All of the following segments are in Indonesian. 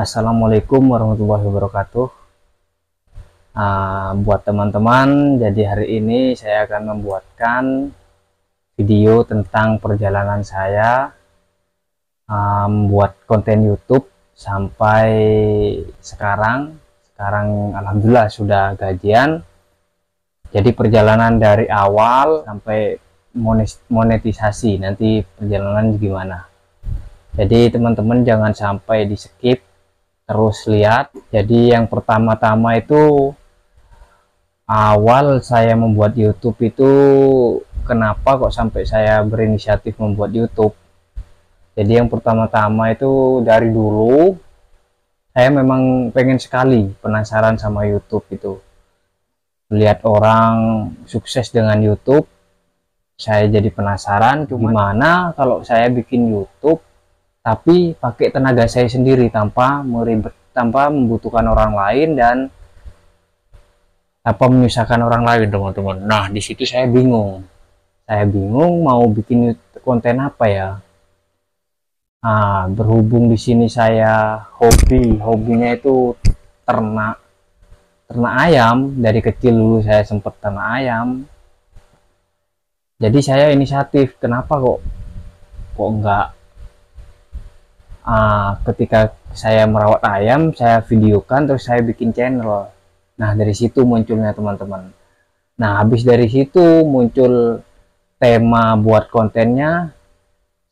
Assalamualaikum warahmatullahi wabarakatuh. Buat teman-teman, jadi hari ini saya akan membuatkan video tentang perjalanan saya membuat konten YouTube sampai sekarang. Sekarang alhamdulillah sudah gajian. Jadi perjalanan dari awal sampai monetisasi, nanti perjalanan gimana. Jadi teman-teman jangan sampai di skip, terus lihat. Jadi yang pertama-tama itu awal saya membuat YouTube itu, kenapa kok sampai saya berinisiatif membuat YouTube. Jadi yang pertama-tama itu dari dulu saya memang pengen sekali, penasaran sama YouTube itu. Lihat orang sukses dengan YouTube, saya jadi penasaran gimana kalau saya bikin YouTube tapi pakai tenaga saya sendiri tanpa membutuhkan orang lain dan tanpa menyusahkan orang lain, teman-teman. Nah, di situ saya bingung. Saya bingung mau bikin konten apa ya. Berhubung di sini saya hobinya itu ternak ayam. Dari kecil dulu saya sempat ternak ayam. Jadi saya inisiatif, kenapa kok enggak ketika saya merawat ayam saya videokan terus saya bikin channel. Nah, dari situ munculnya, teman-teman. Nah, habis dari situ muncul tema buat kontennya.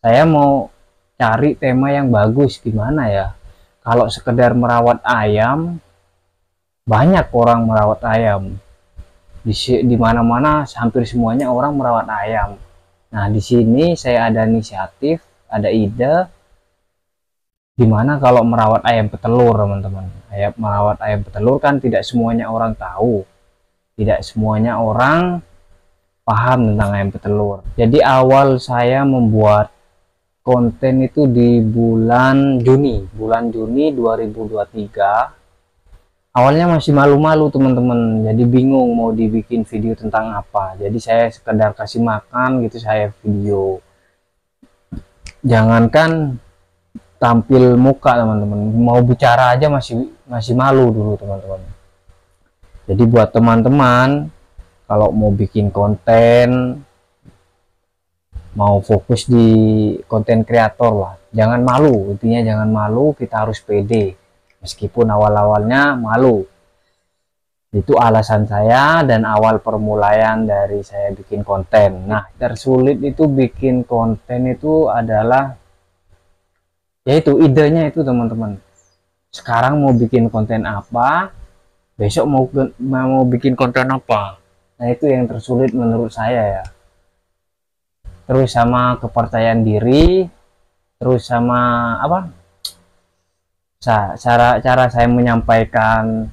Saya mau cari tema yang bagus, gimana ya. Kalau sekedar merawat ayam, banyak orang merawat ayam di mana-mana, hampir semuanya orang merawat ayam. Nah, di sini saya ada inisiatif, ada ide, gimana kalau merawat ayam petelur, teman-teman. Merawat ayam petelur kan tidak semuanya orang tahu, tidak semuanya orang paham tentang ayam petelur. Jadi awal saya membuat konten itu di bulan Juni 2023. Awalnya masih malu-malu, teman-teman, jadi bingung mau dibikin video tentang apa. Jadi saya sekedar kasih makan gitu, saya video. Jangankan tampil muka, teman-teman, mau bicara aja masih malu dulu, teman-teman. Jadi buat teman-teman kalau mau bikin konten, mau fokus di konten kreator lah, jangan malu. Intinya jangan malu, kita harus pede meskipun awal-awalnya malu. Itu alasan saya dan awal permulaan dari saya bikin konten. Nah, tersulit itu bikin konten itu adalah yaitu idenya itu, teman-teman. Sekarang mau bikin konten apa, besok mau bikin konten apa. Nah, itu yang tersulit menurut saya ya. Terus sama kepercayaan diri, terus sama apa, cara saya menyampaikan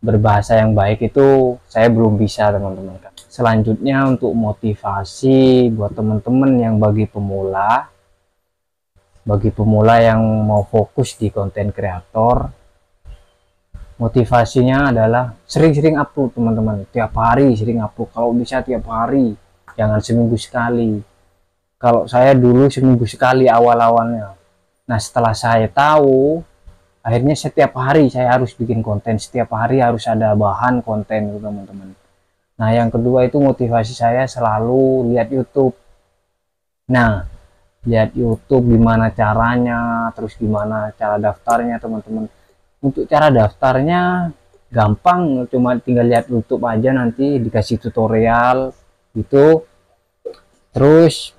berbahasa yang baik itu saya belum bisa, teman-teman. Selanjutnya untuk motivasi buat teman-teman yang bagi pemula yang mau fokus di konten kreator, motivasinya adalah sering-sering upload, teman-teman. Tiap hari sering upload, kalau bisa tiap hari, jangan seminggu sekali. Kalau saya dulu seminggu sekali awal-awalnya. Nah, setelah saya tahu, akhirnya setiap hari saya harus bikin konten, setiap hari harus ada bahan konten, teman-teman. Nah, yang kedua itu motivasi saya selalu lihat YouTube. Nah, lihat YouTube gimana caranya, terus gimana cara daftarnya, teman-teman. Untuk cara daftarnya gampang, cuma tinggal lihat YouTube aja, nanti dikasih tutorial gitu. Terus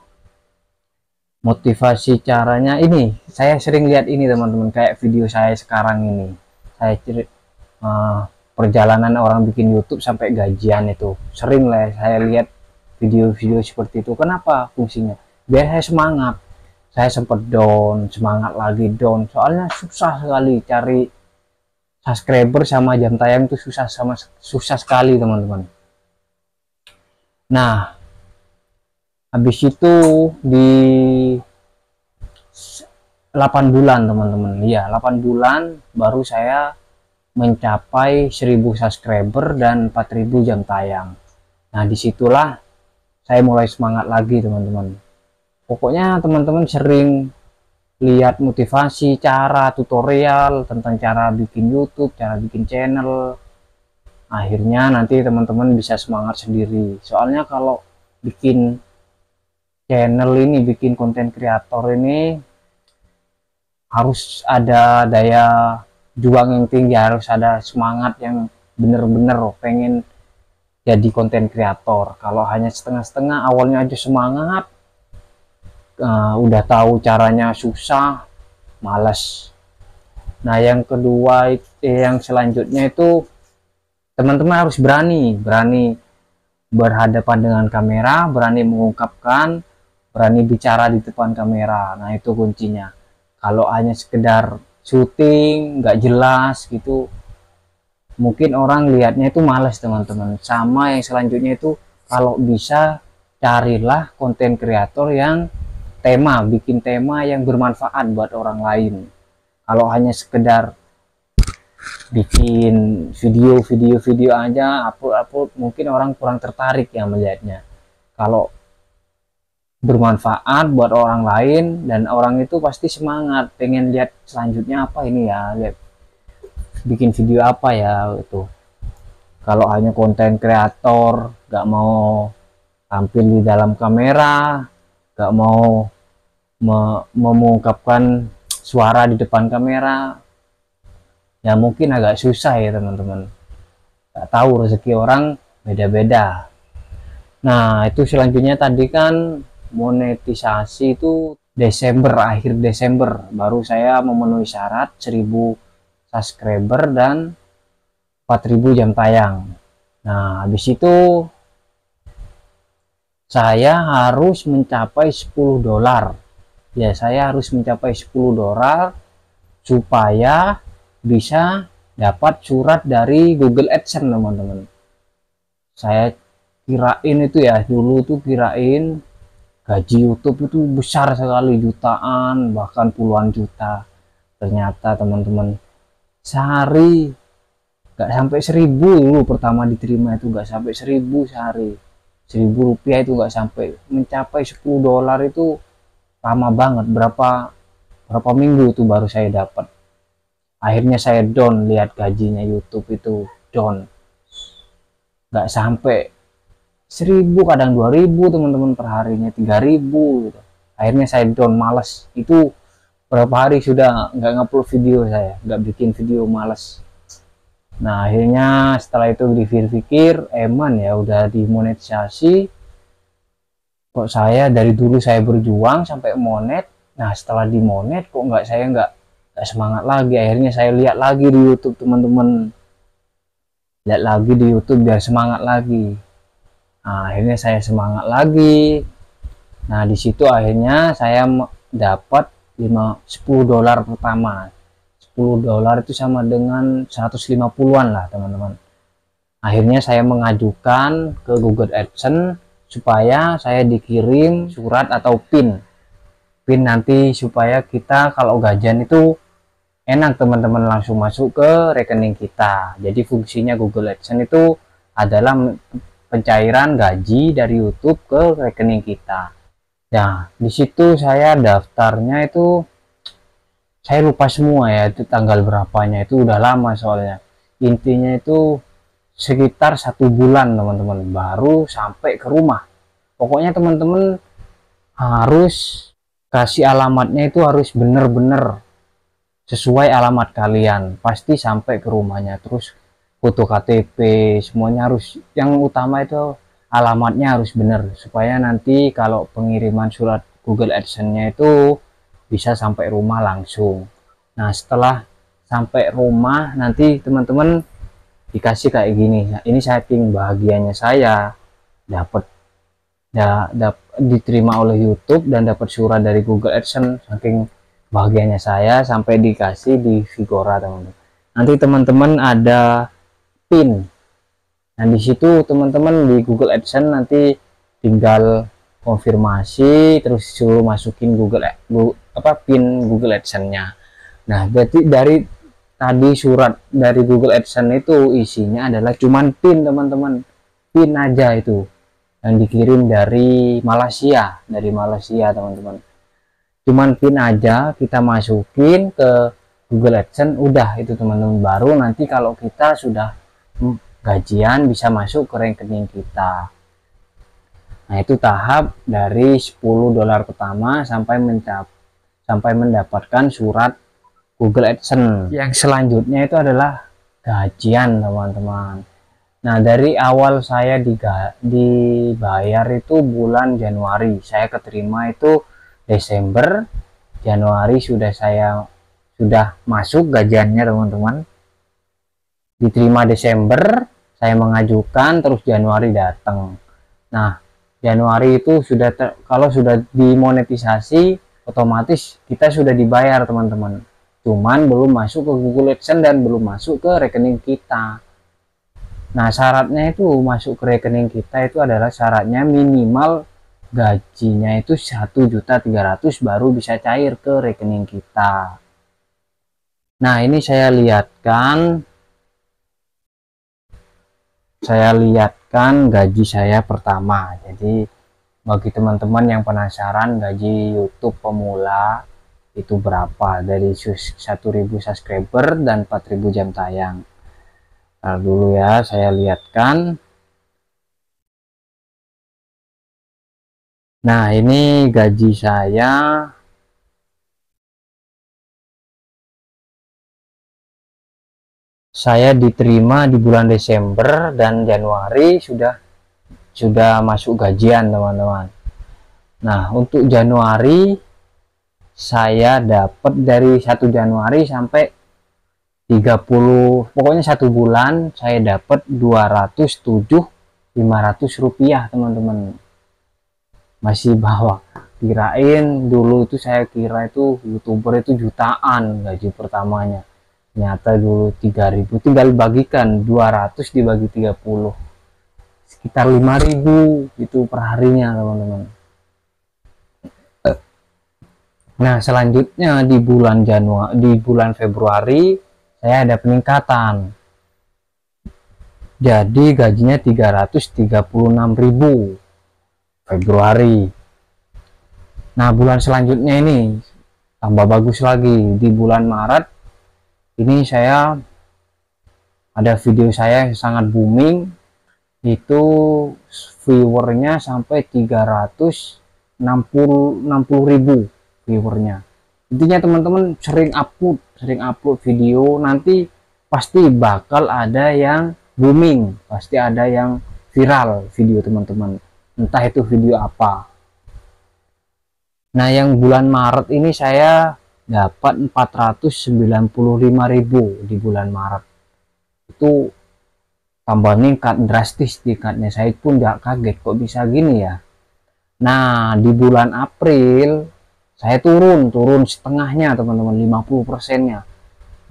motivasi caranya ini, saya sering lihat ini, teman-teman, kayak video saya sekarang ini. Saya perjalanan orang bikin YouTube sampai gajian itu sering lah saya lihat video-video seperti itu. Kenapa fungsinya? Biar saya semangat. Saya sempat down, semangat lagi down, soalnya susah sekali cari subscriber sama jam tayang itu, susah sekali, teman-teman. Nah, habis itu di 8 bulan, teman-teman, ya 8 bulan baru saya mencapai 1000 subscriber dan 4000 jam tayang. Nah, disitulah saya mulai semangat lagi, teman-teman. Pokoknya teman-teman sering lihat motivasi, cara tutorial tentang cara bikin YouTube, cara bikin channel. Akhirnya nanti teman-teman bisa semangat sendiri. Soalnya kalau bikin channel ini, bikin konten kreator ini harus ada daya juang yang tinggi, harus ada semangat yang bener-bener pengen jadi konten kreator. Kalau hanya setengah-setengah, awalnya aja semangat, udah tahu caranya susah, males. Nah, yang kedua, yang selanjutnya itu teman-teman harus berani berhadapan dengan kamera, berani mengungkapkan, berani bicara di depan kamera. Nah, itu kuncinya. Kalau hanya sekedar syuting nggak jelas gitu, mungkin orang lihatnya itu males teman-teman. Sama yang selanjutnya itu, kalau bisa carilah konten kreator yang bikin tema yang bermanfaat buat orang lain. Kalau hanya sekedar bikin video aja upload, mungkin orang kurang tertarik ya melihatnya. Kalau bermanfaat buat orang lain, dan orang itu pasti semangat pengen lihat selanjutnya apa ini ya, lihat bikin video apa ya itu. Kalau hanya konten kreator nggak mau tampil di dalam kamera, nggak mau mengungkapkan suara di depan kamera, ya mungkin agak susah ya teman-teman. Nggak tahu, rezeki orang beda-beda. Nah, itu selanjutnya tadi kan monetisasi itu Desember, akhir Desember baru saya memenuhi syarat 1000 subscriber dan 4000 jam tayang. Nah, habis itu saya harus mencapai $10. Ya, saya harus mencapai $10 supaya bisa dapat surat dari Google AdSense teman-teman. Saya kirain itu ya, dulu tuh kirain gaji YouTube itu besar sekali, jutaan bahkan puluhan juta. Ternyata teman-teman, sehari nggak sampai 1000 dulu pertama diterima, itu nggak sampai 1000 sehari. $1000 itu nggak sampai. Mencapai $10 itu lama banget, berapa minggu itu baru saya dapat. Akhirnya saya down, lihat gajinya YouTube itu down, nggak sampai 1000, kadang 2000 teman-teman, per harinya 3000 gitu. Akhirnya saya down, males. Itu berapa hari sudah nggak ngupload video, saya nggak bikin video, males. Nah, akhirnya setelah itu dipikir-pikir, eman ya udah dimonetisasi, kok saya dari dulu saya berjuang sampai monet. Nah, setelah dimonet kok saya nggak semangat lagi. Akhirnya saya lihat lagi di YouTube teman-teman, lihat lagi di YouTube biar semangat lagi. Nah, akhirnya saya semangat lagi. Nah, di situ akhirnya saya dapat $10 pertama. $10 itu sama dengan 150-an lah teman-teman. Akhirnya saya mengajukan ke Google AdSense supaya saya dikirim surat atau PIN nanti, supaya kita kalau gajian itu enak teman-teman, langsung masuk ke rekening kita. Jadi fungsinya Google AdSense itu adalah pencairan gaji dari YouTube ke rekening kita. Nah, di situ saya daftarnya itu saya lupa semua ya, itu tanggal berapanya, itu udah lama soalnya. Intinya itu sekitar 1 bulan teman-teman baru sampai ke rumah. Pokoknya teman-teman harus kasih alamatnya, itu harus bener-bener sesuai alamat kalian, pasti sampai ke rumahnya. Terus foto KTP semuanya harus, yang utama itu alamatnya harus bener, supaya nanti kalau pengiriman surat Google AdSense-nya itu bisa sampai rumah langsung. Nah, setelah sampai rumah nanti teman-teman dikasih kayak gini. Nah, ini saking bahagianya saya dapat diterima oleh YouTube dan dapat surat dari Google AdSense. Saking bahagianya saya sampai dikasih di Vigora teman-teman. Nanti teman-teman ada PIN. Nah, di situ teman-teman di Google AdSense nanti tinggal konfirmasi, terus suruh masukin PIN Google AdSense-nya. Nah, berarti dari tadi surat dari Google AdSense itu isinya adalah cuman PIN teman-teman, PIN aja itu yang dikirim dari Malaysia teman-teman. cuman pin aja kita masukin ke Google AdSense, udah itu teman-teman. Baru nanti kalau kita sudah gajian bisa masuk ke rekening kita. Nah, itu tahap dari $10 pertama sampai mendapatkan surat Google AdSense. Yang selanjutnya itu adalah gajian, teman-teman. Nah, dari awal saya dibayar itu bulan Januari, saya keterima itu Desember, Januari sudah masuk gajiannya, teman-teman. Diterima Desember, saya mengajukan, terus Januari datang. Nah, Januari itu kalau sudah dimonetisasi, otomatis kita sudah dibayar, teman-teman. Cuman belum masuk ke Google AdSense dan belum masuk ke rekening kita. Nah, syaratnya itu masuk ke rekening kita itu adalah syaratnya minimal gajinya itu 1.300.000 baru bisa cair ke rekening kita. Nah, ini saya lihatkan gaji saya pertama. Jadi bagi teman-teman yang penasaran gaji YouTube pemula itu berapa, dari 1.000 subscriber dan 4.000 jam tayang. Nah, dulu ya saya lihatkan. Nah, ini gaji saya diterima di bulan Desember dan Januari sudah masuk gajian, teman-teman. Nah, untuk Januari saya dapat dari 1 Januari sampai 30, pokoknya 1 bulan saya dapat 207.500 rupiah, teman-teman. Masih bawah, kirain dulu itu saya kira itu YouTuber itu jutaan gaji pertamanya. Ternyata dulu 3.000, tinggal bagikan 200 dibagi 30 sekitar 5.000 itu per harinya, teman-teman. Nah, selanjutnya di bulan Februari saya ada peningkatan. Jadi gajinya 336.000 Februari. Nah, bulan selanjutnya ini tambah bagus lagi. Di bulan Maret ini saya ada video saya yang sangat booming, itu viewernya sampai 360.000 viewernya. Intinya teman-teman sering upload video, nanti pasti bakal ada yang booming, pasti ada yang viral video teman-teman, entah itu video apa. Nah, yang bulan Maret ini saya dapat 495.000 di bulan Maret. Itu tambah meningkat drastis tingkatnya, saya pun gak kaget kok bisa gini ya. Nah, di bulan April saya turun setengahnya, teman-teman, 50%-nya.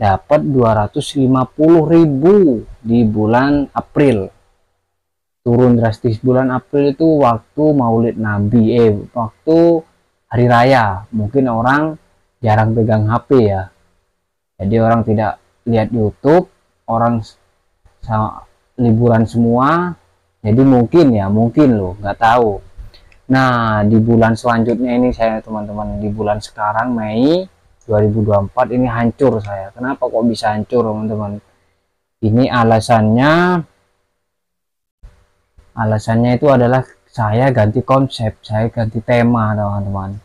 Dapat 250.000 di bulan April. Turun drastis. Bulan April itu waktu Maulid Nabi, waktu hari raya. Mungkin orang jarang pegang HP ya. Jadi orang tidak lihat YouTube, orang liburan semua. Jadi mungkin loh, nggak tahu. Nah, di bulan selanjutnya ini saya, teman-teman, di bulan sekarang Mei 2024 ini hancur saya. Kenapa kok bisa hancur, teman-teman? Ini alasannya itu adalah saya ganti konsep, saya ganti tema, teman-teman.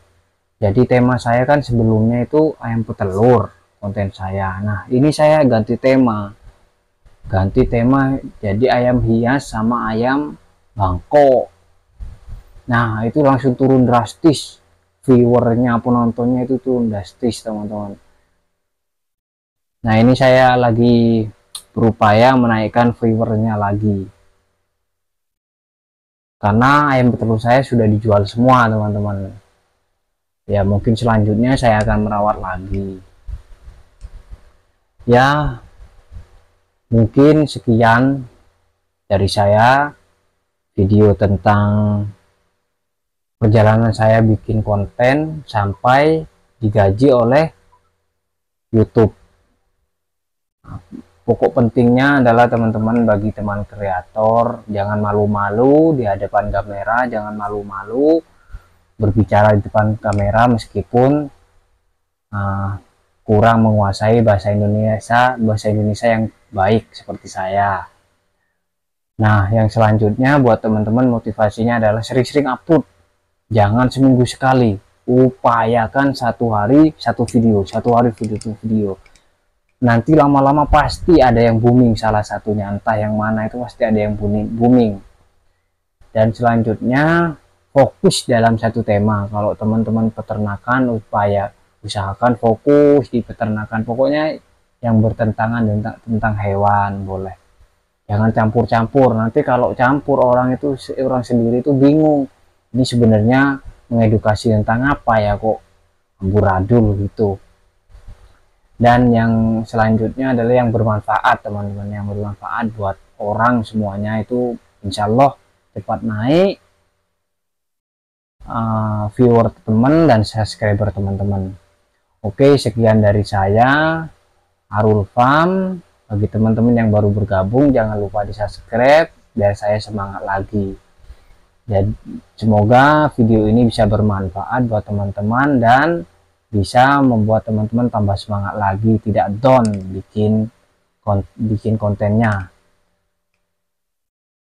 Jadi tema saya kan sebelumnya itu ayam petelur konten saya. Nah, ini saya ganti tema jadi ayam hias sama ayam bangkok. Nah, itu langsung turun drastis, viewernya, penontonnya itu turun drastis, teman-teman. Nah, ini saya lagi berupaya menaikkan viewernya lagi, karena ayam petelur saya sudah dijual semua, teman-teman. Ya, mungkin selanjutnya saya akan merawat lagi. Ya, mungkin sekian dari saya, video tentang perjalanan saya bikin konten sampai digaji oleh YouTube. Pokok pentingnya adalah, teman-teman, bagi teman kreator, jangan malu-malu di hadapan kamera, jangan malu-malu berbicara di depan kamera meskipun kurang menguasai bahasa Indonesia yang baik seperti saya. Nah, yang selanjutnya buat teman-teman motivasinya adalah sering-sering upload. Jangan seminggu sekali. Upayakan satu hari satu video, satu hari video. Nanti lama-lama pasti ada yang booming salah satunya, entah yang mana itu pasti ada yang booming. Dan selanjutnya fokus dalam satu tema. Kalau teman-teman peternakan, usahakan fokus di peternakan. Pokoknya yang bertentangan tentang hewan boleh. Jangan campur-campur. Nanti kalau campur orang sendiri itu bingung. Ini sebenarnya mengedukasi tentang apa ya, kok amburadul gitu. Dan yang selanjutnya adalah yang bermanfaat, teman-teman, yang bermanfaat buat orang semuanya, itu insya Allah cepat naik viewer teman dan subscriber teman-teman. Oke, sekian dari saya, Arul Farm. Bagi teman-teman yang baru bergabung, jangan lupa di subscribe biar saya semangat lagi. Jadi semoga video ini bisa bermanfaat buat teman-teman dan bisa membuat teman-teman tambah semangat lagi, tidak down bikin kontennya.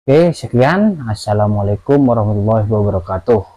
Oke, sekian. Assalamualaikum warahmatullahi wabarakatuh.